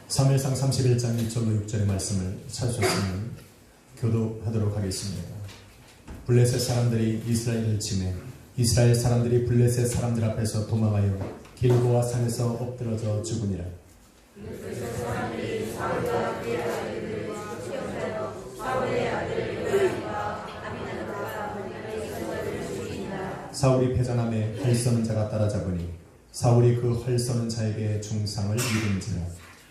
사무엘상 31장 1절로 6절의 말씀을 찾으셨으면 교도하도록 하겠습니다. 블레셋 사람들이 이스라엘을 치매 이스라엘 사람들이 블레셋 사람들 앞에서 도망하여 길보아 산에서 엎드러져 죽으니라. 블레셋 사람들이 사울과 그의 아들들과 시험하여 사울의 아들 요나단과 아비나답과 본향의 선자들을 죽이니라. 사울이 패전함에 활 쏘는 자가 따라잡으니 사울이 그 활 쏘는 자에게 중상을 입은지라.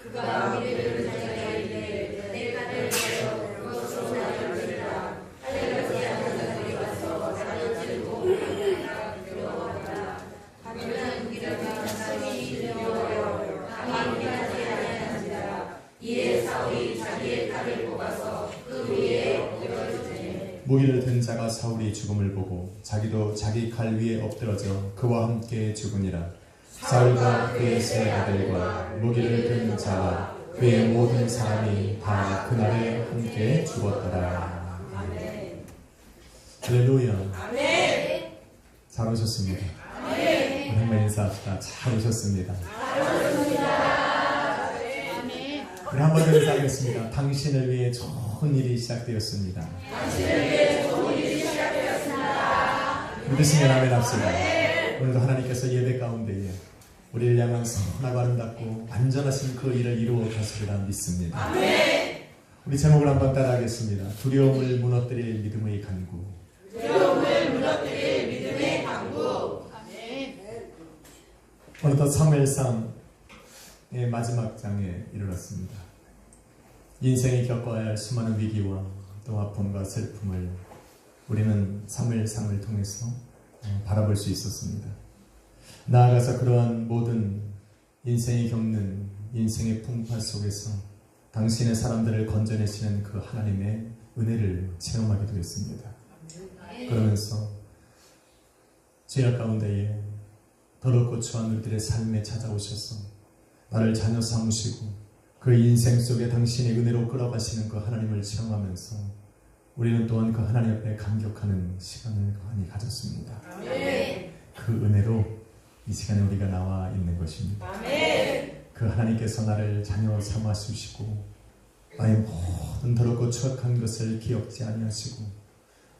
그가 우리를 자기에게 내가 내려서 그것으로 나를 들이라. 할례하지 않는 자들이 와서 나를 들고 내가 두려워하라. 하지만 우리가 사람이 두려워하여 감히 하지 아니하는지라. 이에 사울이 자기의 칼을 뽑아서 그 위에 엎드러지니 무기를 든 자가 사울이 죽음을 보고 자기도 자기 칼 위에 엎드러져 그와 함께 죽으니라. 사울과 그의 세 아들과 무기를 든 자와 그의 모든 사람이 다 그날에 함께 죽었더라. 아멘. 할렐루야. 아멘. 잘 오셨습니다. 아멘. 오랜만에 인사합시다. 잘 오셨습니다. 잘 오셨습니다. 아멘. 우리 한 번 더 인사하겠습니다. 당신을 위해 좋은 일이 시작되었습니다. 당신을 위해 좋은 일이 시작되었습니다. 믿으시면 아멘 합시다. 오늘도 하나님께서 예배 가운데에 우리를 향한 선하고 아름답고 완전하신 그 일을 이루어 가시리라 믿습니다. 아멘. 우리 제목을 한번 따라하겠습니다. 두려움을 무너뜨릴 믿음의 간구. 두려움을 무너뜨릴 믿음의 간구. 아멘. 오늘도 사무엘상의 마지막 장에 이르렀습니다. 인생이 겪어야 할 수많은 위기와 또 아픔과 슬픔을 우리는 사무엘상을 통해서 바라볼 수 있었습니다. 나아가서 그러한 모든 인생이 겪는 인생의 풍파 속에서 당신의 사람들을 건져내시는 그 하나님의 은혜를 체험하게 되었습니다. 그러면서 죄악 가운데에 더럽고 추한 우리들의 삶에 찾아오셔서 나를 자녀 삼으시고 그 인생 속에 당신의 은혜로 끌어가시는 그 하나님을 체험하면서 우리는 또한 그 하나님 앞에 감격하는 시간을 많이 가졌습니다. 그 은혜로 이 시간에 우리가 나와 있는 것입니다. 아멘. 그 하나님께서 나를 자녀 삼아 주시고 나의 모든 더럽고 추악한 것을 기억지 아니하시고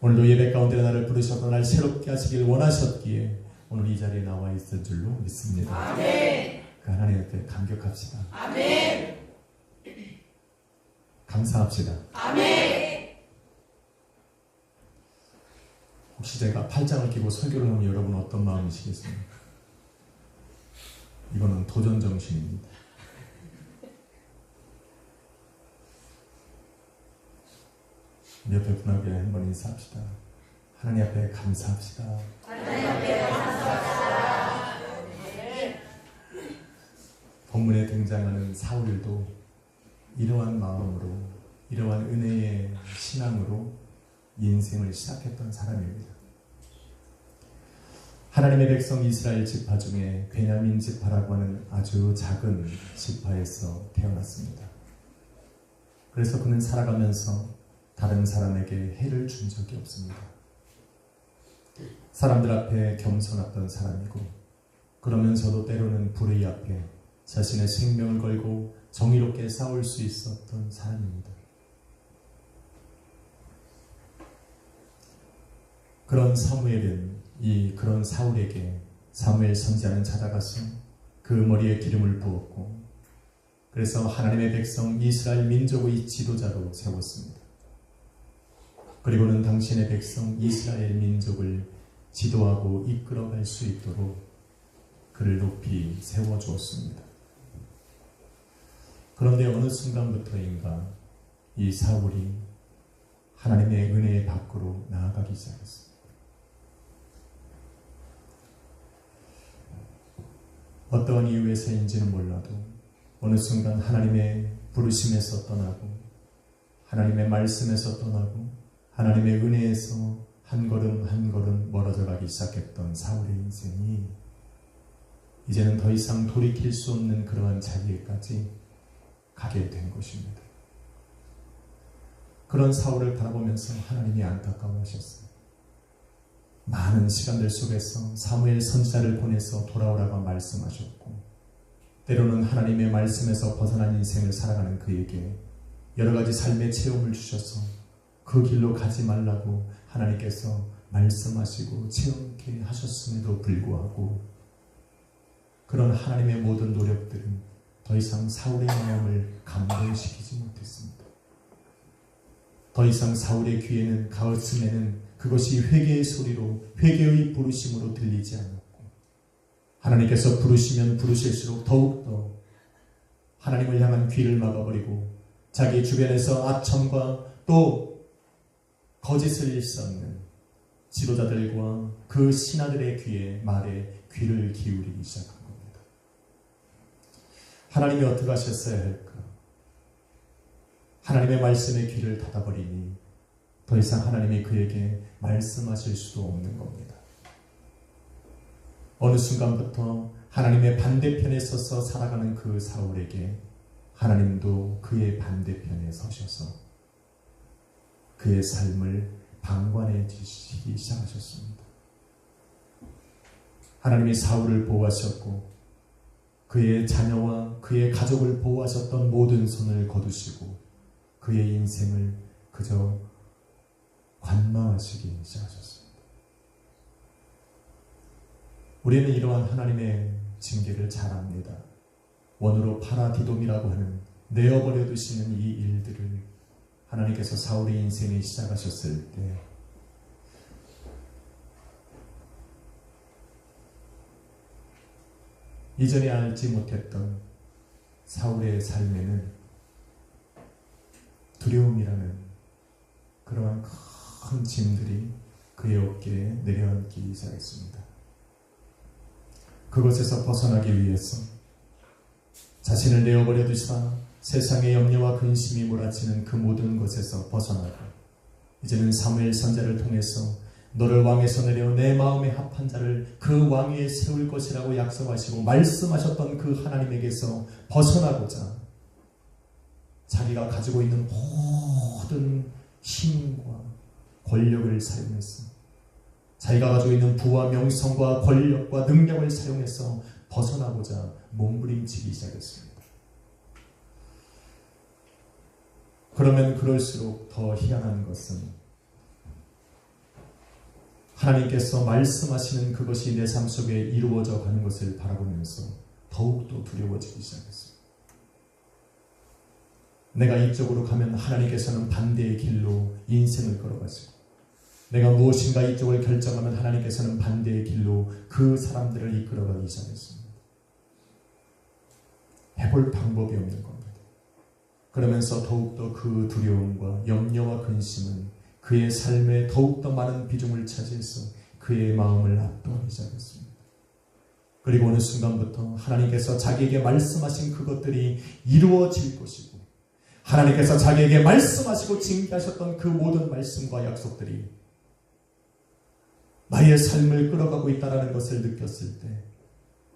오늘도 예배 가운데 나를 부르셔서 나를 새롭게 하시길 원하셨기에 오늘 이 자리에 나와 있을 줄로 믿습니다. 아멘. 그 하나님 앞에 감격합시다. 아멘. 감사합시다. 아멘. 혹시 제가 팔짱을 끼고 설교를 하면 여러분 어떤 마음이시겠습니까? 이거는 도전 정신입니다. 옆에 분에게 한번 인사합시다. 하나님 앞에 감사합시다. 하나님 앞에 감사합시다. 본문에 등장하는 사울도 이러한 마음으로 이러한 은혜의 신앙으로 인생을 시작했던 사람입니다. 하나님의 백성 이스라엘 지파 중에 베냐민 지파라고 하는 아주 작은 지파에서 태어났습니다. 그래서 그는 살아가면서 다른 사람에게 해를 준 적이 없습니다. 사람들 앞에 겸손했던 사람이고 그러면서도 때로는 불의 앞에 자신의 생명을 걸고 정의롭게 싸울 수 있었던 사람입니다. 그런 사무엘은 그런 사울에게 사무엘 선지자는 찾아가서 그 머리에 기름을 부었고 그래서 하나님의 백성 이스라엘 민족의 지도자로 세웠습니다. 그리고는 당신의 백성 이스라엘 민족을 지도하고 이끌어갈 수 있도록 그를 높이 세워주었습니다. 그런데 어느 순간부터인가 이 사울이 하나님의 은혜 밖으로 나아가기 시작했습니다. 어떠한 이유에서인지는 몰라도 어느 순간 하나님의 부르심에서 떠나고 하나님의 말씀에서 떠나고 하나님의 은혜에서 한 걸음 한 걸음 멀어져 가기 시작했던 사울의 인생이 이제는 더 이상 돌이킬 수 없는 그러한 자리에까지 가게 된 것입니다. 그런 사울을 바라보면서 하나님이 안타까워하셨어요. 많은 시간들 속에서 사무엘 선지자를 보내서 돌아오라고 말씀하셨고 때로는 하나님의 말씀에서 벗어난 인생을 살아가는 그에게 여러 가지 삶의 체험을 주셔서 그 길로 가지 말라고 하나님께서 말씀하시고 체험케 하셨음에도 불구하고 그런 하나님의 모든 노력들은 더 이상 사울의 마음을 감동시키지 못했습니다. 더 이상 사울의 귀에는 가슴에는 그것이 회개의 소리로 회개의 부르심으로 들리지 않았고 하나님께서 부르시면 부르실수록 더욱더 하나님을 향한 귀를 막아버리고 자기 주변에서 아첨과 또 거짓을 일삼는 지도자들과 그 신하들의 말에 귀를 기울이기 시작한 겁니다. 하나님이 어떻게 하셨어야 할까? 하나님의 말씀에 귀를 닫아버리니 더 이상 하나님이 그에게 말씀하실 수도 없는 겁니다. 어느 순간부터 하나님의 반대편에 서서 살아가는 그 사울에게 하나님도 그의 반대편에 서셔서 그의 삶을 방관해 주시기 시작하셨습니다. 하나님이 사울을 보호하셨고 그의 자녀와 그의 가족을 보호하셨던 모든 손을 거두시고 그의 인생을 그저 관망하시기 시작하셨습니다. 우리는 이러한 하나님의 징계를 잘 압니다. 원어로 파라디돔이라고 하는 내어버려 두시는 이 일들을 하나님께서 사울의 인생에 시작하셨을 때 이전에 알지 못했던 사울의 삶에는 두려움이라는 그러한 큰 짐들이 그의 어깨에 내려앉기 시작했습니다. 그것에서 벗어나기 위해서 자신을 내어버려 두시다 세상의 염려와 근심이 몰아치는 그 모든 것에서 벗어나고 이제는 사무엘 선지자를 통해서 너를 왕에서 내려 내 마음에 합한 자를 그 왕위에 세울 것이라고 약속하시고 말씀하셨던 그 하나님에게서 벗어나고자 자기가 가지고 있는 모든 힘과 권력을 사용해서 자기가 가지고 있는 부와 명성과 권력과 능력을 사용해서 벗어나고자 몸부림치기 시작했습니다. 그러면 그럴수록 더 희한한 것은 하나님께서 말씀하시는 그것이 내 삶 속에 이루어져 가는 것을 바라보면서 더욱더 두려워지기 시작했습니다. 내가 이쪽으로 가면 하나님께서는 반대의 길로 인생을 걸어가시고 내가 무엇인가 이쪽을 결정하면 하나님께서는 반대의 길로 그 사람들을 이끌어가기 시작했습니다. 해볼 방법이 없는 겁니다. 그러면서 더욱더 그 두려움과 염려와 근심은 그의 삶에 더욱더 많은 비중을 차지해서 그의 마음을 압도하기 시작했습니다. 그리고 어느 순간부터 하나님께서 자기에게 말씀하신 그것들이 이루어질 것이고 하나님께서 자기에게 말씀하시고 징계하셨던 그 모든 말씀과 약속들이 나의 삶을 끌어가고 있다는 것을 느꼈을 때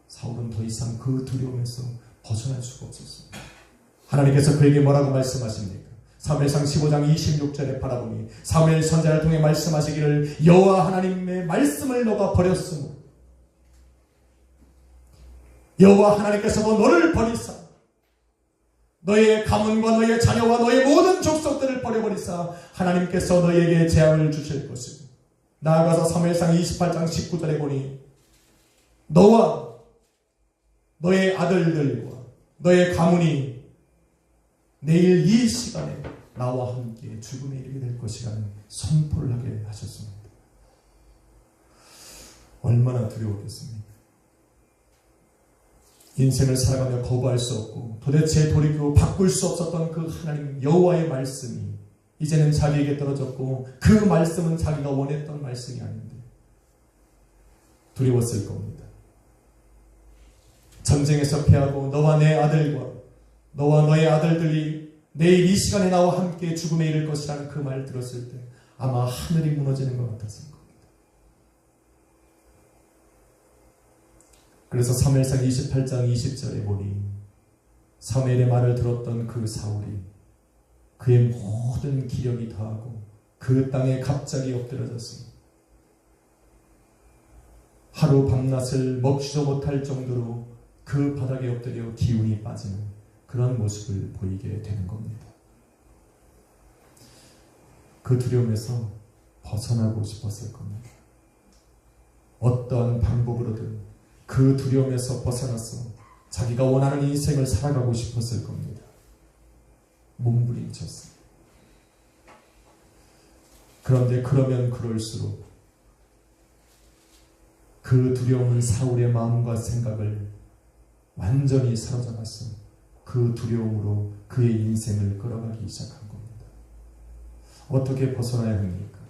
사울은 더 이상 그 두려움에서 벗어날 수가 없었습니다. 하나님께서 그에게 뭐라고 말씀하십니까? 사무엘상 15장 26절에 바라보니 사무엘 선지자를 통해 말씀하시기를 여호와 하나님의 말씀을 너가 버렸으므로 여호와 하나님께서도 너를 버리사 너의 가문과 너의 자녀와 너의 모든 족속들을 버려버리사 하나님께서 너에게 재앙을 주실 것이고 나아가서 사무엘상 28장 19절에 보니 너와 너의 아들들과 너의 가문이 내일 이 시간에 나와 함께 죽음에 이르게 될 것이라는 선포를 하게 하셨습니다. 얼마나 두려웠겠습니까? 인생을 살아가며 거부할 수 없고 도대체 돌이키고 바꿀 수 없었던 그 하나님 여호와의 말씀이 이제는 자기에게 떨어졌고 그 말씀은 자기가 원했던 말씀이 아닌데 두려웠을 겁니다. 전쟁에서 패하고 너와 내 아들과 너와 너의 아들들이 내일 이 시간에 나와 함께 죽음에 이를 것이라는 그 말을 들었을 때 아마 하늘이 무너지는 것 같았을 겁니다. 그래서 사무엘상 28장 20절에 보니 사무엘의 말을 들었던 그 사울이 그의 모든 기력이 다하고 그 땅에 갑자기 엎드려졌습니다. 하루 밤낮을 먹지도 못할 정도로 그 바닥에 엎드려 기운이 빠지는 그런 모습을 보이게 되는 겁니다. 그 두려움에서 벗어나고 싶었을 겁니다. 어떠한 방법으로든 그 두려움에서 벗어나서 자기가 원하는 인생을 살아가고 싶었을 겁니다. 몸부림쳤어요. 그런데 그러면 그럴수록 그 두려움은 사울의 마음과 생각을 완전히 사로잡았어 그 두려움으로 그의 인생을 끌어가기 시작한 겁니다. 어떻게 벗어나야 합니까?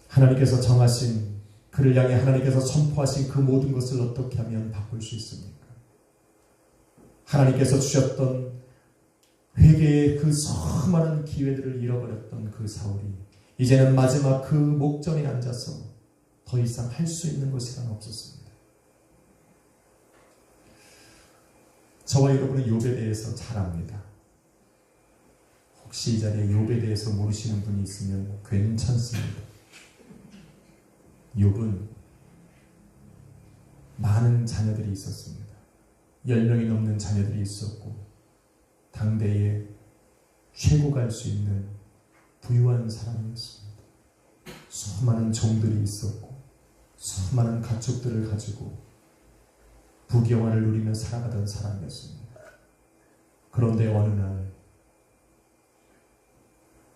하나님께서 정하신, 그를 향해 하나님께서 선포하신 그 모든 것을 어떻게 하면 바꿀 수 있습니까? 하나님께서 주셨던 회개의 그 수많은 기회들을 잃어버렸던 그 사울이 이제는 마지막 그 목전에 앉아서 더 이상 할 수 있는 것이란 없었습니다. 저와 여러분은 욥에 대해서 잘 압니다. 혹시 이 자리에 욥에 대해서 모르시는 분이 있으면 괜찮습니다. 욥은 많은 자녀들이 있었습니다. 10명이 넘는 자녀들이 있었고 당대에 최고가 할 수 있는 부유한 사람이었습니다. 수많은 종들이 있었고 수많은 가축들을 가지고 부귀영화를 누리며 살아가던 사람이었습니다. 그런데 어느 날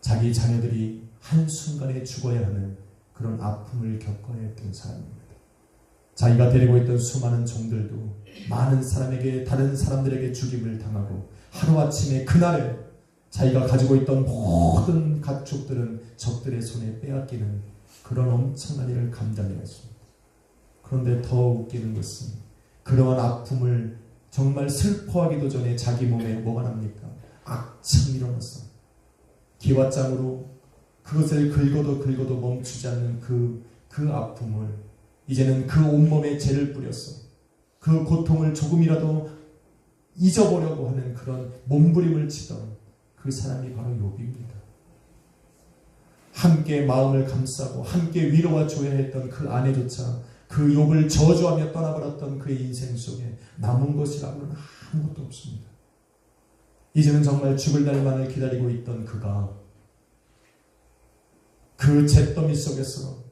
자기 자녀들이 한순간에 죽어야 하는 그런 아픔을 겪어야 했던 사람입니다. 자기가 데리고 있던 수많은 종들도 많은 사람에게, 다른 사람들에게 죽임을 당하고 하루아침에 그날에 자기가 가지고 있던 모든 가축들은 적들의 손에 빼앗기는 그런 엄청난 일을 감당해야 했습니다. 그런데 더 웃기는 것은 그러한 아픔을 정말 슬퍼하기도 전에 자기 몸에 뭐가 납니까? 악청이 일어났어. 기왓장으로 그것을 긁어도 멈추지 않는 그 아픔을 이제는 그 온몸에 죄를 뿌렸어. 그 고통을 조금이라도 잊어보려고 하는 그런 몸부림을 치던 그 사람이 바로 욥입니다. 함께 마음을 감싸고 함께 위로와 조언했던 그 아내조차 그 욥을 저주하며 떠나버렸던 그의 인생 속에 남은 것이라고는 아무것도 없습니다. 이제는 정말 죽을 날만을 기다리고 있던 그가 그 잿더미 속에서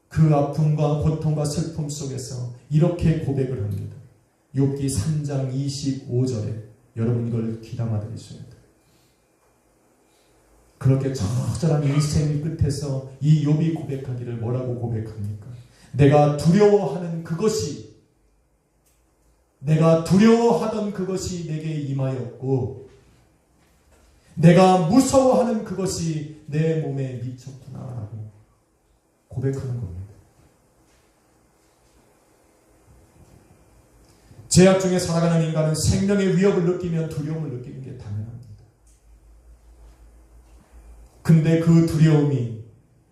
그 아픔과 고통과 슬픔 속에서 이렇게 고백을 합니다. 욥기 3장 25절에 여러분 이걸 귀담아 들으셔야 돼요. 그렇게 처절한 인생의 끝에서 이 욥이 고백하기를 뭐라고 고백합니까? 내가 두려워하던 그것이 내게 임하였고 내가 무서워하는 그것이 내 몸에 미쳤구나 라고 고백하는 겁니다. 죄악 중에 살아가는 인간은 생명의 위협을 느끼면 두려움을 느끼는 게 당연합니다. 근데 그 두려움이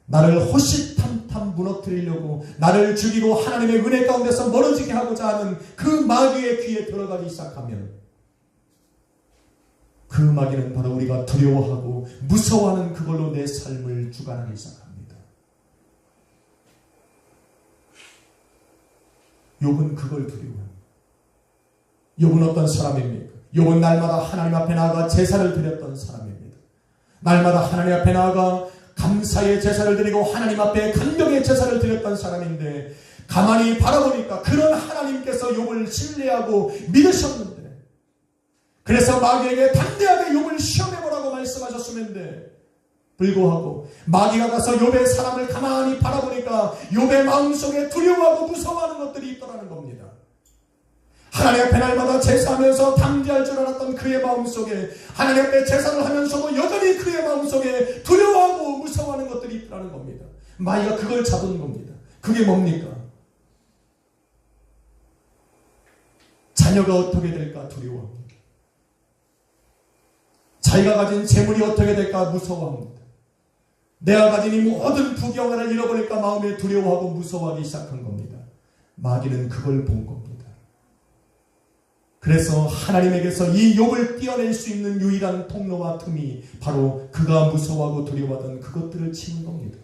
나를 호시탐탐 무너뜨리려고 나를 죽이고 하나님의 은혜 가운데서 멀어지게 하고자 하는 그 마귀의 귀에 들어가기 시작하면 그 마귀는 바로 우리가 두려워하고 무서워하는 그걸로 내 삶을 주관하기 시작합니다. 욥은 그걸 두려워합니다. 욥은 어떤 사람입니까? 욥은 날마다 하나님 앞에 나아가 제사를 드렸던 사람입니다. 날마다 하나님 앞에 나아가 감사의 제사를 드리고 하나님 앞에 감격의 제사를 드렸던 사람인데 가만히 바라보니까 그런 하나님께서 욥을 신뢰하고 믿으셨는데 그래서 마귀에게 담대하게 욥을 시험해보라고 말씀하셨음인데 불구하고 마귀가 가서 욥의 사람을 가만히 바라보니까 욥의 마음속에 두려워하고 무서워하는 것들이 있더라는 겁니다. 하나님 앞에 날마다 제사하면서 담대할 줄 알았던 그의 마음속에 하나님 앞에 제사를 하면서도 여전히 그의 마음속에 두려워하고 무서워하는 것들이 있더라는 겁니다. 마귀가 그걸 잡은 겁니다. 그게 뭡니까? 자녀가 어떻게 될까 두려워합니다. 자기가 가진 재물이 어떻게 될까 무서워합니다. 내가 가진 이 모든 부경화를 잃어버릴까 마음에 두려워하고 무서워하기 시작한 겁니다. 마귀는 그걸 본 겁니다. 그래서 하나님에게서 이 욥을 떼어낼 수 있는 유일한 통로와 틈이 바로 그가 무서워하고 두려워하던 그것들을 치는 겁니다.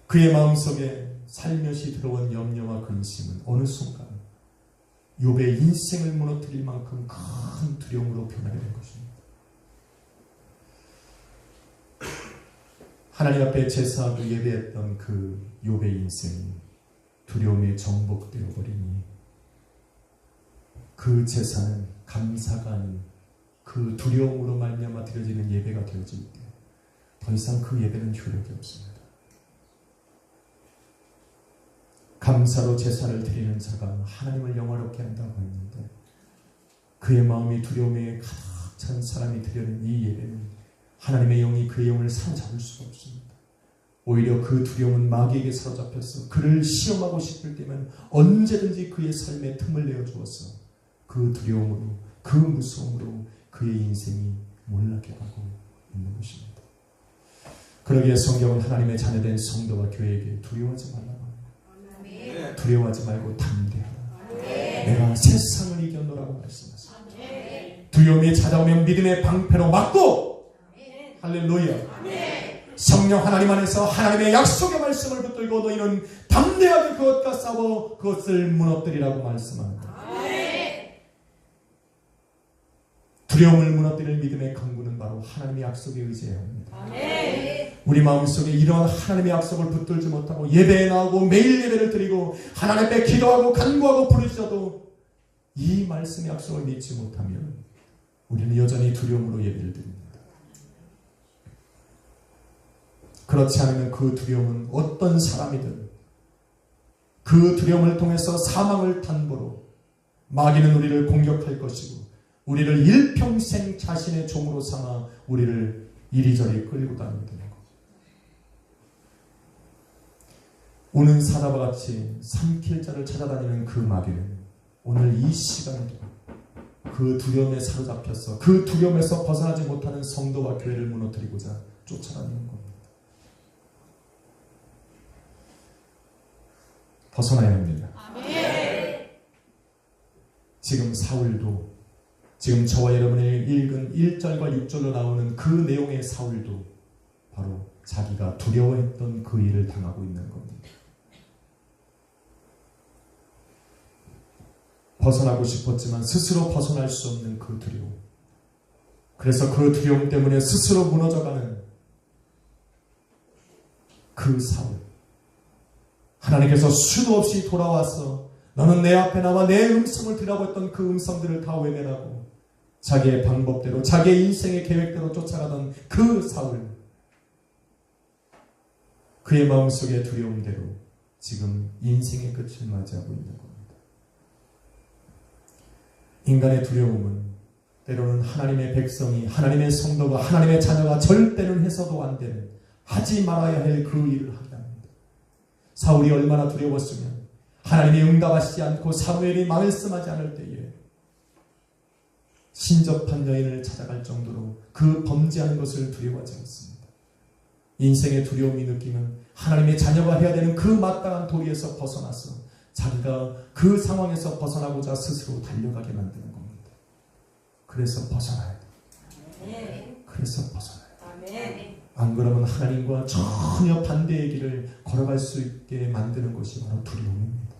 그의 마음속에 살며시 들어온 염려와 근심은 어느 순간 욥의 인생을 무너뜨릴 만큼 큰 두려움으로 변하게 된 것입니다. 하나님 앞에 제사하고 예배했던 그 욥의 인생이 두려움에 정복되어 버리니 그 제사는 감사가 아닌 그 두려움으로 말미암아 드려지는 예배가 되어질 때 더 이상 그 예배는 효력이 없습니다. 감사로 제사를 드리는 자가 하나님을 영화롭게 한다고 했는데 그의 마음이 두려움에 가득 찬 사람이 드리는 이 예배는 하나님의 영이 그의 영을 사로잡을 수가 없습니다. 오히려 그 두려움은 마귀에게 사로잡혀서 그를 시험하고 싶을 때면 언제든지 그의 삶에 틈을 내어주어서 그 두려움으로 그 무서움으로 그의 인생이 몰락해 가고 있는 것입니다. 그러기에 성경은 하나님의 자녀된 성도와 교회에게 두려워하지 말라고 합니다. 두려워하지 말고 담대하라. 내가 세상을 이겼노라고 말씀하십니다. 두려움이 찾아오면 믿음의 방패로 막고 할렐루야. 성령 하나님 안에서 하나님의 약속의 말씀을 붙들고 너희는 담대하게 그것과 싸워 그것을 무너뜨리라고 말씀합니다. 두려움을 무너뜨릴 믿음의 강구는 바로 하나님의 약속에 의지해야 합니다. 우리 마음속에 이러한 하나님의 약속을 붙들지 못하고 예배에 나오고 매일 예배를 드리고 하나님 앞에 기도하고 간구하고 부르짖어도 이 말씀의 약속을 믿지 못하면 우리는 여전히 두려움으로 예배를 드립니다. 그렇지 않으면 그 두려움은 어떤 사람이든 그 두려움을 통해서 사망을 담보로 마귀는 우리를 공격할 것이고 우리를 일평생 자신의 종으로 삼아 우리를 이리저리 끌고 다니게 되는 것. 우는 사자와 같이 삼킬 자를 찾아다니는 그 마귀는 오늘 이 시간에도 그 두려움에 사로잡혀서 그 두려움에서 벗어나지 못하는 성도와 교회를 무너뜨리고자 쫓아다니는 겁니다. 벗어나야 합니다. 지금 사울도 지금 저와 여러분이 읽은 1절과 6절로 나오는 그 내용의 사울도 바로 자기가 두려워했던 그 일을 당하고 있는 겁니다. 벗어나고 싶었지만 스스로 벗어날 수 없는 그 두려움. 그래서 그 두려움 때문에 스스로 무너져가는 그 사울. 하나님께서 수도 없이 돌아와서 너는 내 앞에 나와 내 음성을 들으라고 했던 그 음성들을 다 외면하고 자기의 방법대로 자기의 인생의 계획대로 쫓아가던 그 사울. 그의 마음속의 두려움대로 지금 인생의 끝을 맞이하고 있는 겁니다. 인간의 두려움은 때로는 하나님의 백성이 하나님의 성도가 하나님의 자녀가 절대는 해서도 안 되는 하지 말아야 할 그 일을 하게 합니다. 사울이 얼마나 두려웠으면 하나님이 응답하시지 않고 사무엘이 말씀하지 않을 때에 신접한 여인을 찾아갈 정도로 그 범죄하는 것을 두려워하지 않습니다. 인생의 두려움이 느끼면 하나님의 자녀가 해야 되는 그 마땅한 도리에서 벗어나서 자기가 그 상황에서 벗어나고자 스스로 달려가게 만드는 겁니다. 그래서 벗어나야 돼요. 그래서 벗어나야 돼요. 안 그러면 하나님과 전혀 반대의 길을 걸어갈 수 있게 만드는 것이 바로 두려움입니다.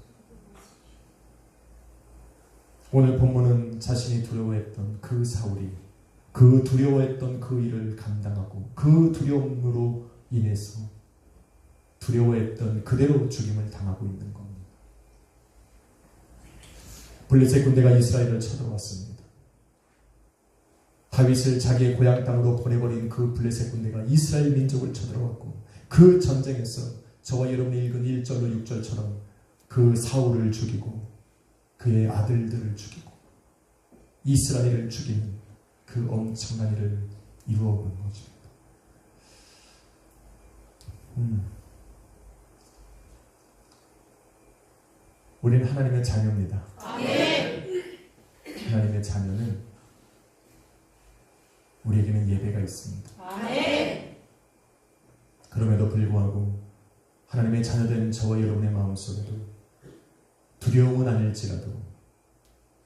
오늘 본문은 자신이 두려워했던 그 사울이 그 두려워했던 그 일을 감당하고 그 두려움으로 인해서 두려워했던 그대로 죽임을 당하고 있는 겁니다. 블레셋 군대가 이스라엘을 쳐들어왔습니다. 다윗을 자기의 고향 땅으로 보내버린 그 블레셋 군대가 이스라엘 민족을 쳐들어왔고 그 전쟁에서 저와 여러분이 읽은 1절로 6절처럼 그 사울을 죽이고 그의 아들들을 죽이고 이스라엘을 죽이는 그 엄청난 일을 이루어본 것입니다. 우리는 하나님의 자녀입니다. 하나님의 자녀는 우리에게는 예배가 있습니다. 그럼에도 불구하고 하나님의 자녀된 저와 여러분의 마음속에도 두려움은 아닐지라도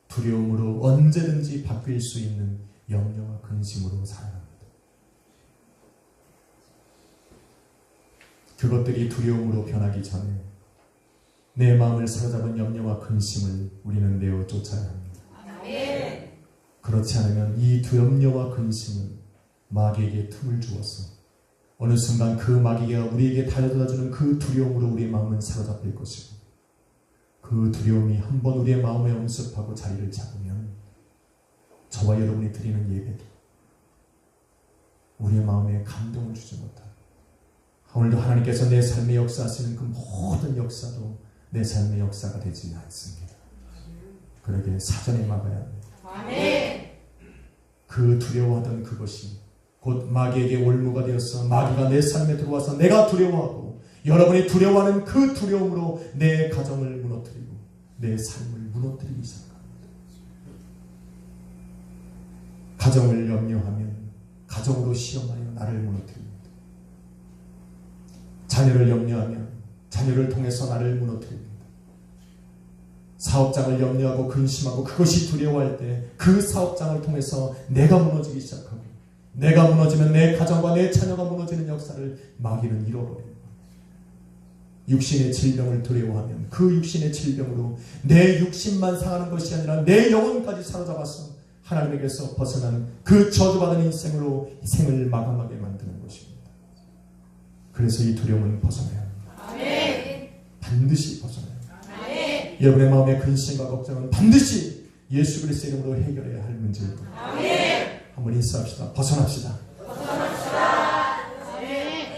두려움으로 언제든지 바뀔 수 있는 염려와 근심으로 살아갑니다. 그것들이 두려움으로 변하기 전에 내 마음을 사로잡은 염려와 근심을 우리는 내어 쫓아야 합니다. 아멘. 그렇지 않으면 이 염려와 근심은 마귀에게 틈을 주어서 어느 순간 그 마귀가 우리에게 달려들어주는 그 두려움으로 우리의 마음은 사로잡힐 것이고, 그 두려움이 한번 우리의 마음에 엄습하고 자리를 잡으면 저와 여러분이 드리는 예배도 우리의 마음에 감동을 주지 못하고, 오늘도 하나님께서 내 삶에 역사하시는 그 모든 역사도 내 삶의 역사가 되지 않습니다. 그러기에 사전에 막아야 합니다. 아멘. 그 두려워하던 그것이 곧 마귀에게 올무가 되어서 마귀가 내 삶에 들어와서 내가 두려워하고 여러분이 두려워하는 그 두려움으로 내 가정을 무너뜨리고 내 삶을 무너뜨리기 시작합니다. 가정을 염려하면 가정으로 시험하여 나를 무너뜨립니다. 자녀를 염려하면 자녀를 통해서 나를 무너뜨립니다. 사업장을 염려하고 근심하고 그것이 두려워할 때 그 사업장을 통해서 내가 무너지기 시작하고, 내가 무너지면 내 가정과 내 자녀가 무너지는 역사를 마귀는 잃어버립니다. 육신의 질병을 두려워하면 그 육신의 질병으로 내 육신만 상하는 것이 아니라 내 영혼까지 사로잡아서 하나님에게서 벗어난 그 저주받은 인생으로 생을 마감하게 만드는 것입니다. 그래서 이 두려움은 벗어나야 합니다. 아멘. 반드시 벗어나야 합니다. 아멘. 여러분의 마음의 근심과 걱정은 반드시 예수 그리스도의 이름으로 해결해야 할 문제입니다. 아멘. 한번 인사합시다. 벗어납시다. 벗어납시다. 아멘.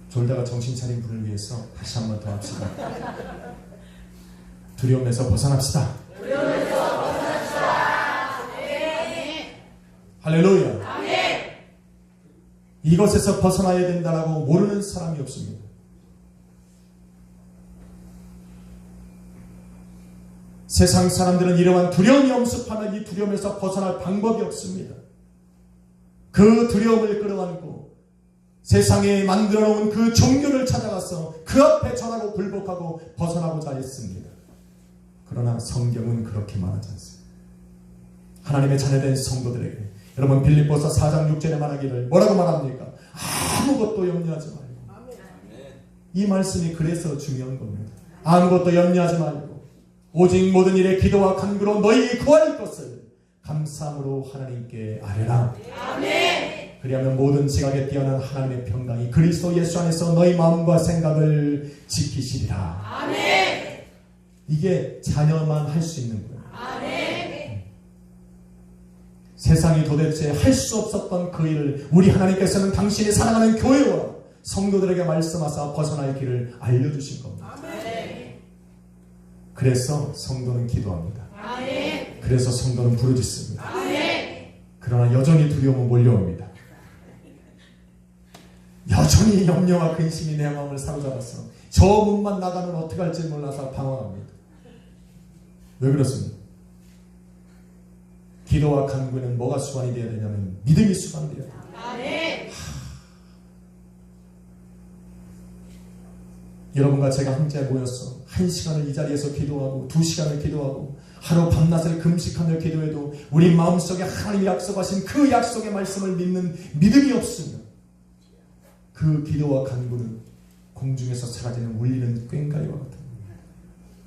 졸다가 정신 차린 분을 위해서 다시 한번 더 합시다. 두려움에서 벗어납시다. 두려움에서 벗어납시다. 아멘. 할렐루야. 아멘. 이것에서 벗어나야 된다라고 모르는 사람이 없습니다. 세상 사람들은 이러한 두려움이 엄습하면 이 두려움에서 벗어날 방법이 없습니다. 그 두려움을 끌어안고 세상에 만들어 놓은 그 종교를 찾아가서 그 앞에 절하고 굴복하고 벗어나고자 했습니다. 그러나 성경은 그렇게 말하지 않습니다. 하나님의 자녀된 성도들에게, 여러분 빌립보서 4장 6절에 말하기를 뭐라고 말합니까? 아무것도 염려하지 말고. 이 말씀이 그래서 중요한 겁니다. 아무것도 염려하지 말고 오직 모든 일에 기도와 간구로 너희 구할 것을 감사함으로 하나님께 아뢰라. 아멘. 그리하면 모든 지각에 뛰어난 하나님의 평강이 그리스도 예수 안에서 너희 마음과 생각을 지키시리라. 아멘. 이게 자녀만 할 수 있는 거예요. 아멘. 세상이 도대체 할 수 없었던 그 일을 우리 하나님께서는 당신이 사랑하는 교회와 성도들에게 말씀하사 벗어날 길을 알려주신 겁니다. 그래서 성도는 기도합니다. 아멘. 그래서 성도는 부르짖습니다. 아멘. 그러나 여전히 두려움은 몰려옵니다. 여전히 염려와 근심이 내 마음을 사로잡아서 저 문만 나가면 어떻게 할지 몰라서 방황합니다. 왜 그렇습니까? 기도와 간구는 뭐가 수반이 되어야 되냐면 믿음이 수반되어야 됩니다. 아멘. 여러분과 제가 함께 모여서 1시간을 이 자리에서 기도하고 2시간을 기도하고 하루 밤낮을 금식하며 기도해도 우리 마음속에 하나님이 약속하신 그 약속의 말씀을 믿는 믿음이 없으면 그 기도와 간구는 공중에서 사라지는 울리는 꽹과리와 같은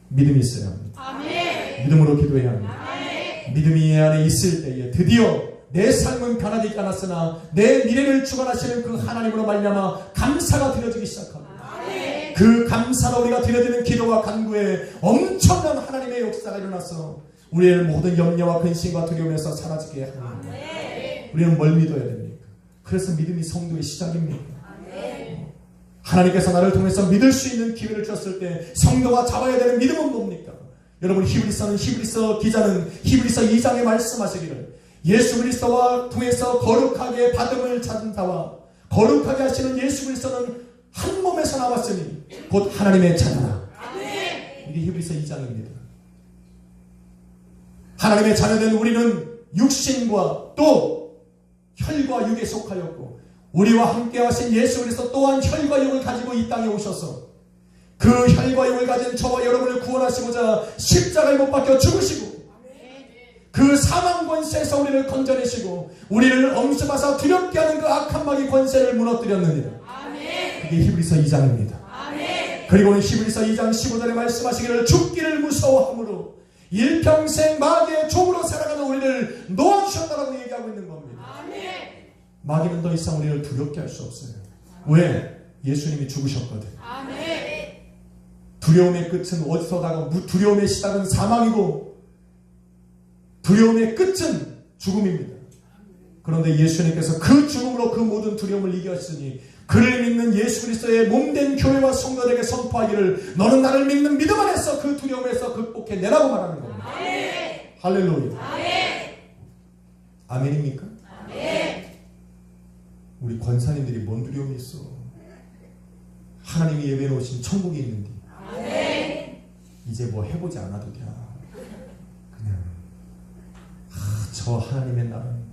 믿음이 있어야 합니다. 아멘. 믿음으로 기도해야 합니다. 아멘. 믿음이 내 안에 있을 때에 드디어 내 삶은 변화되지 않았으나 내 미래를 주관하시는 그 하나님으로 말미암아 감사가 드려지기 시작합니다. 그 감사로 우리가 드려지는 기도와 간구에 엄청난 하나님의 역사가 일어나서 우리의 모든 염려와 근심과 두려움에서 사라지게 합니다. 우리는 뭘 믿어야 됩니까? 그래서 믿음이 성도의 시작입니다. 하나님께서 나를 통해서 믿을 수 있는 기회를 주셨을 때 성도가 잡아야 되는 믿음은 뭡니까? 여러분 히브리서 기자는 히브리서 2장에 말씀하시기를 예수 그리스도와 통해서 거룩하게 받음을 찾은 자와 거룩하게 하시는 예수 그리스도는 한 몸에서 나왔으니 곧 하나님의 자녀다. 이게 히브리서 2장입니다. 하나님의 자녀된 우리는 육신과 또 혈과 육에 속하였고 우리와 함께 하신 예수 그리스도 또한 혈과 육을 가지고 이 땅에 오셔서 그 혈과 육을 가진 저와 여러분을 구원하시고자 십자가에 못 박혀 죽으시고 그 사망 권세에서 우리를 건져내시고 우리를 엄습하사 두렵게 하는 그 악한 마귀 권세를 무너뜨렸느니라. 그게 히브리서 2장입니다. 그리고는 히브리서 2장 15절에 말씀하시기를 죽기를 무서워함으로 일평생 마귀의 종으로 살아가는 우리를 놓아주셨다라고 얘기하고 있는 겁니다. 마귀는 더 이상 우리를 두렵게 할 수 없어요. 왜? 예수님이 죽으셨거든. 두려움의 끝은 어디서 다가 두려움의 시작은 사망이고 두려움의 끝은 죽음입니다. 그런데 예수님께서 그 죽음으로 그 모든 두려움을 이겼으니 그를 믿는 예수 그리스도의 몸된 교회와 성도들에게 선포하기를 너는 나를 믿는 믿음 안에서 그 두려움에서 극복해내라고 말하는 겁니다. 할렐루야. 아멘입니까? 우리 권사님들이 뭔 두려움이 있어. 하나님이 예배해 놓으신 천국이 있는데 이제 뭐 해보지 않아도 돼. 그냥 저 하나님의 나라는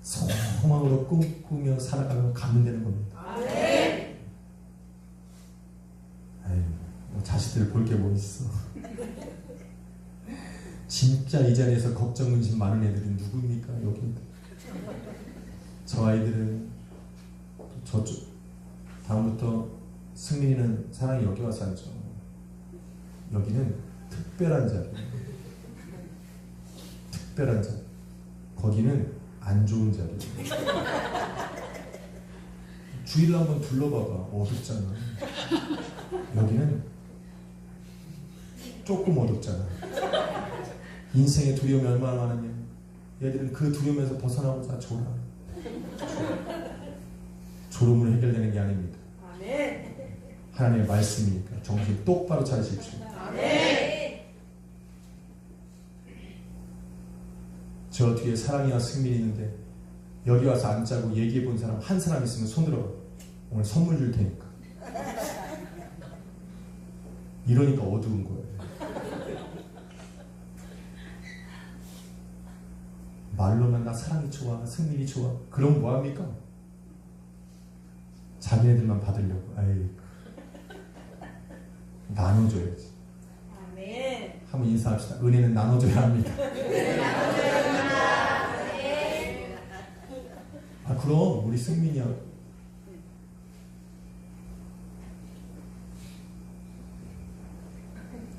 소망으로 꿈꾸며 살아가면 가면 되는 겁니다. 아유, 뭐 자식들 볼 게 뭐 있어. 진짜 이 자리에서 걱정 근심 많은 애들이 누구입니까? 여기 저 아이들은 저쪽 다음부터 승민이는 사랑이 여기 와서 앉아. 여기는 특별한 자리. 특별한 자리. 거기는 안 좋은 자리. 주위를 한번 둘러봐봐. 어둡잖아. 여기는 조금 어둡잖아. 인생의 두려움이 얼마나 많으냐. 얘들은 그 두려움에서 벗어나고자 졸아. 졸음으로 해결되는 게 아닙니다. 하나님의 말씀이니까 정신 똑바로 차리십시오. 저 뒤에 사랑이와 승민이 있는데 여기 와서 앉자고 얘기해 본 사람 한 사람 있으면 손 들어봐. 오늘 선물 줄 테니까. 이러니까 어두운 거예요. 말로만 나 사랑이 좋아, 승민이 좋아. 그럼 뭐합니까? 자기네들만 받으려고. 아이, 나눠줘야지. 한번 인사합시다. 은혜는 나눠줘야 합니다. 아, 그럼 우리 승민이야.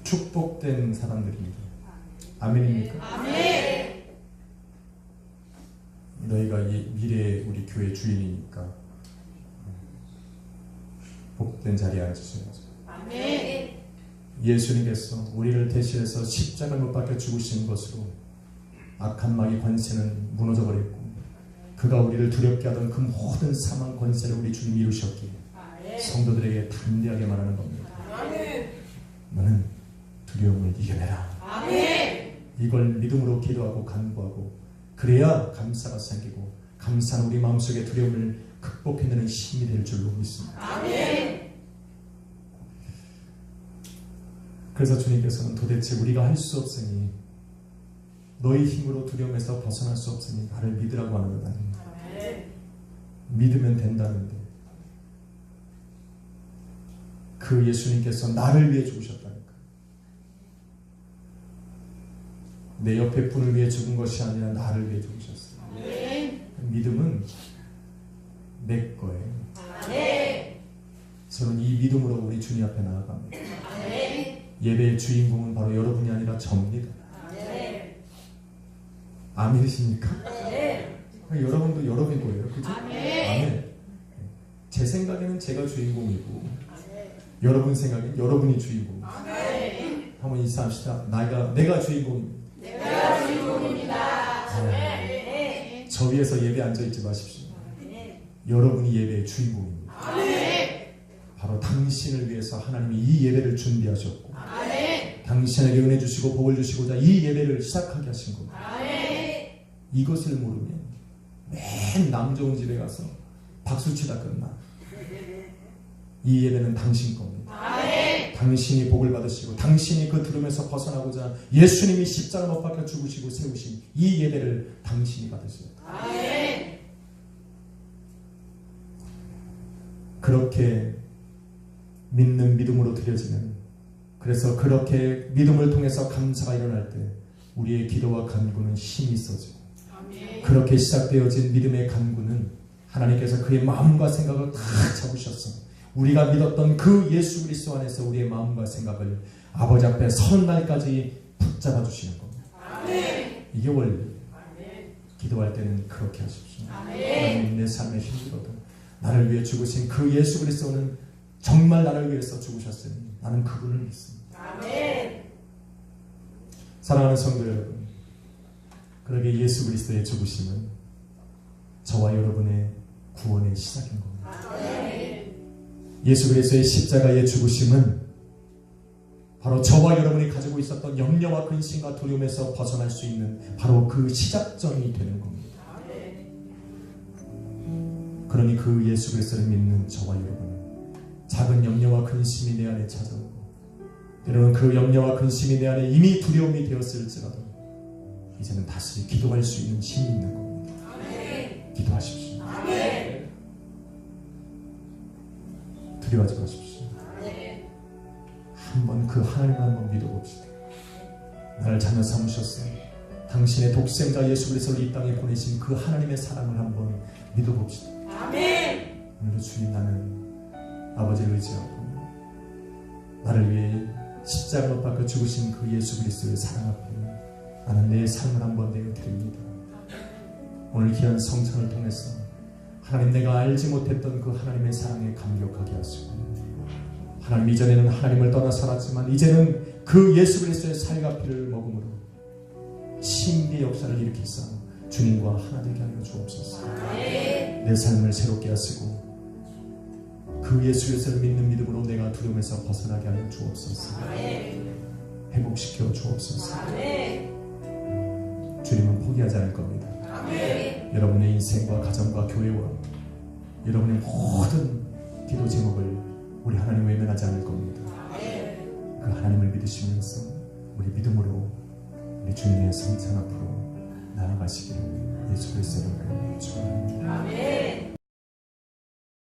축복된 사람들입니다. 아멘입니까? 너희가 미래의 우리 교회 주인이니까 복된 자리에 앉으셔야죠. 예수님께서 우리를 대신해서 십자가를 못 박혀 죽으신 것으로 악한 마귀 권세는 무너져 버렸고 그가 우리를 두렵게 하던 그 모든 사망 권세를 우리 주님이 이루셨기에 성도들에게 담대하게 말하는 겁니다. 너는 두려움을 이겨내라. 이걸 믿음으로 기도하고 간구하고 그래야 감사가 생기고 감사는 우리 마음속에 두려움을 극복해내는 힘이 될 줄로 믿습니다. 그래서 주님께서는 도대체 우리가 할 수 없으니 너희 힘으로 두려움에서 벗어날 수 없으니 나를 믿으라고 하는 것 아닙니다. 믿으면 된다는데 그 예수님께서 나를 위해 죽으셨다니까. 내 옆에 분을 위해 죽은 것이 아니라 나를 위해 죽으셨어요. 믿음은 내 거예요. 저는 이 믿음으로 우리 주님 앞에 나아갑니다. 예배의 주인공은 바로 여러분이 아니라 저입니다. 아멘이십니까? 여러분도 여러분이 거예요. 그죠? 아멘. 제 생각에는 제가 주인공이고 여러분 생각엔 여러분이 주인공이고 한번 인사합시다. 내가 주인공입니다. 저 위에서 예배 앉아있지 마십시오. 여러분이 예배의 주인공입니다. 바로 당신을 위해서 하나님이 이 예배를 준비하셨고 당신에게 은혜 주시고 복을 주시고자 이 예배를 시작하게 하신 겁니다. 이것을 모르면 맨 남 좋은 집에 가서 박수치다 끝나. 이 예배는 당신 겁니다. 당신이 복을 받으시고 당신이 그 두려움에서 벗어나고자 예수님이 십자가 못 박혀 죽으시고 세우신 이 예배를 당신이 받으세요. 그렇게 믿는 믿음으로 드려지는, 그래서 그렇게 믿음을 통해서 감사가 일어날 때 우리의 기도와 간구는 힘이 있어지고 그렇게 시작되어진 믿음의 간구는 하나님께서 그의 마음과 생각을 다 잡으셨어. 우리가 믿었던 그 예수 그리스도 안에서 우리의 마음과 생각을 아버지 앞에 선 날까지 붙잡아 주시는 겁니다. 이게 원리. 기도할 때는 그렇게 하십시오. 하나님, 내 삶에 힘들어도 나를 위해 죽으신 그 예수 그리스도는 정말 나를 위해서 죽으셨으니 나는 그분을 믿습니다. 사랑하는 성도 여러분, 그러게 예수 그리스도의 죽으심은 저와 여러분의 구원의 시작인 겁니다. 예수 그리스도의 십자가의 죽으심은 바로 저와 여러분이 가지고 있었던 염려와 근심과 두려움에서 벗어날 수 있는 바로 그 시작점이 되는 겁니다. 그러니 그 예수 그리스도를 믿는 저와 여러분은 작은 염려와 근심이 내 안에 찾아오고 때로는 그 염려와 근심이 내 안에 이미 두려움이 되었을지라도 이제는 다시 기도할 수 있는 힘이 있는 겁니다. 기도하십시오. 두려워하지 마십시오. 한번 그 하나님을 한번 믿어봅시다. 나를 자녀 삼으셨어요. 당신의 독생자 예수 그리스도를 이 땅에 보내신 그 하나님의 사랑을 한번 믿어봅시다. 오늘도 주님, 나는 아버지를 의지하고 나를 위해 십자가 못 박혀 죽으신 그 예수 그리스도의 사랑 앞에 나는 내 삶을 한번 내어드립니다. 오늘 귀한 성찬을 통해서 하나님, 내가 알지 못했던 그 하나님의 사랑에 감격하게 하시고 하나님, 이전에는 하나님을 떠나 살았지만 이제는 그 예수 그리스도의 살과 피를 먹음으로 신비의 역사를 일으키사 주님과 하나 되게 하여 주옵소서. 내 삶을 새롭게 하시고 그 예수 그리스도를 믿는 믿음으로 내가 두려움에서 벗어나게 하여 주옵소서. 회복시켜 주옵소서. 주님은 포기하지 않을 겁니다. 여러분의 인생과 가정과 교회와 여러분의 모든 기도 제목을 우리 하나님 외면하지 않을 겁니다. 그 하나님을 믿으시면서 우리 믿음으로 우리 주님의 성찬 앞으로 나아가시기를 예수 그리스도로 축원합니다.